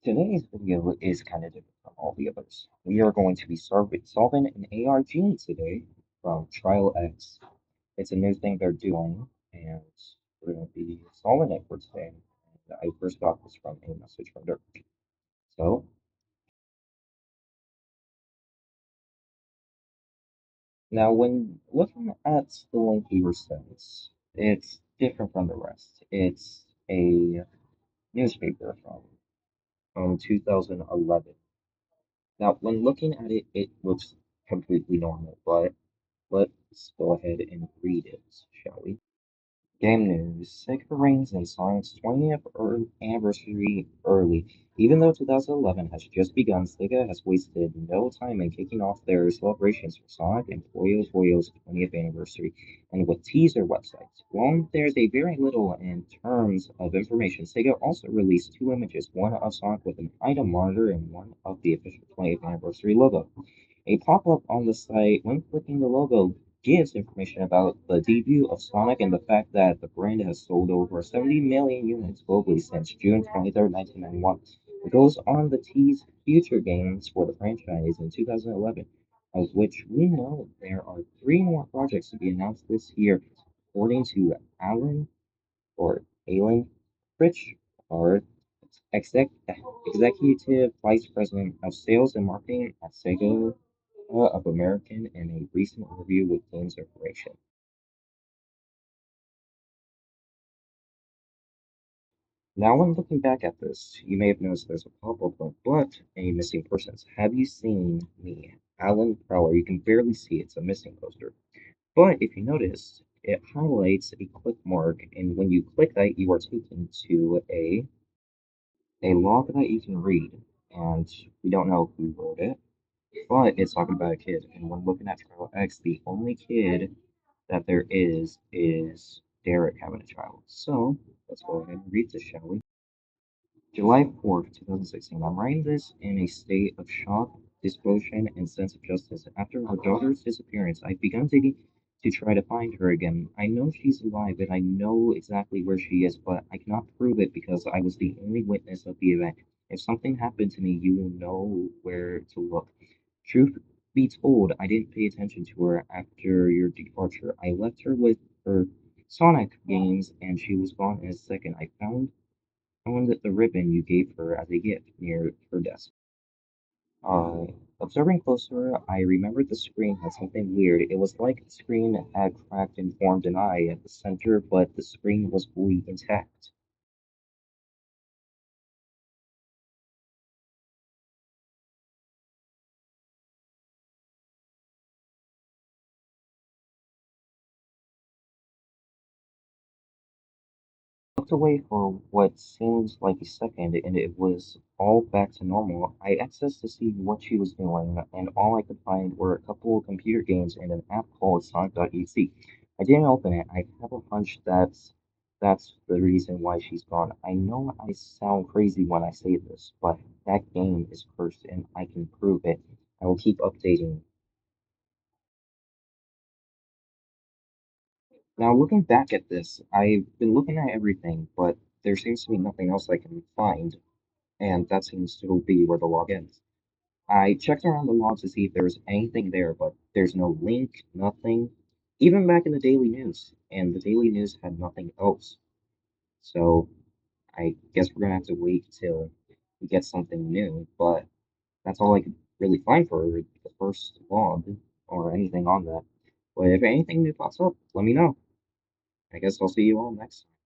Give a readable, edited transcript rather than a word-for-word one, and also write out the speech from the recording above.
Today's video is kind of different from all the others. We are going to be solving an ARG today from Trial X. It's a new thing they're doing, and we're going to be solving it for today. And I first got this from a message from Dirk. So, now when looking at the link we were sent, it's different from the rest. It's a newspaper from 2011. Now, when looking at it, it looks completely normal, but let's go ahead and read it, shall we? Game news. Sega rings in Sonic's 20th anniversary early. Even though 2011 has just begun, Sega has wasted no time in kicking off their celebrations for Sonic and Puyo Puyo's 20th anniversary, and with teaser websites. While there's a very little in terms of information, Sega also released two images, one of Sonic with an item monitor and one of the official 20th anniversary logo. A pop-up on the site, when clicking the logo, gives information about the debut of Sonic and the fact that the brand has sold over 70 million units globally since June 23rd, 1991. It goes on to tease future games for the franchise in 2011, of which we know there are three more projects to be announced this year, according to Alan Fritsch, or Executive Vice President of Sales and Marketing at Sega of American in a recent interview with Games Information. Now, when looking back at this, you may have noticed there's a pop-up of but a missing persons. Have you seen me, Alan Prowler? You can barely see it's a missing poster. But if you notice, it highlights a click mark, and when you click that, you are taken to a log that you can read. And we don't know who wrote it, but it's talking about a kid. And when looking at Trial X, the only kid that there is Derek having a child. So let's go ahead and read this, shall we? July 4th, 2016. I'm writing this in a state of shock, disposition, and sense of justice. After our daughter's disappearance, I've begun digging to try to find her again. I know she's alive and I know exactly where she is, but I cannot prove it because I was the only witness of the event. If something happened to me, you will know where to look. Truth be told, I didn't pay attention to her after your departure. I left her with her Sonic games and she was gone in a second. I found the ribbon you gave her as a gift near her desk. Uh, Observing closer, I remembered the screen had something weird. It was like the screen had cracked and formed an eye at the center, but the screen was fully intact. Looked away for what seemed like a second, and it was all back to normal. I accessed to see what she was doing, and all I could find were a couple of computer games and an app called Sonic.exe. I didn't open it. I have a hunch that's the reason why she's gone. I know I sound crazy when I say this, but that game is cursed, and I can prove it. I will keep updating. Now, looking back at this, I've been looking at everything, but there seems to be nothing else I can find, and that seems to be where the log ends. I checked around the log to see if there was anything there, but there's no link, nothing. Even back in the Daily News, and the Daily News had nothing else. So I guess we're gonna have to wait till we get something new, but that's all I could really find for the first log or anything on that. But if anything new pops up, let me know. I guess I'll see you all next time.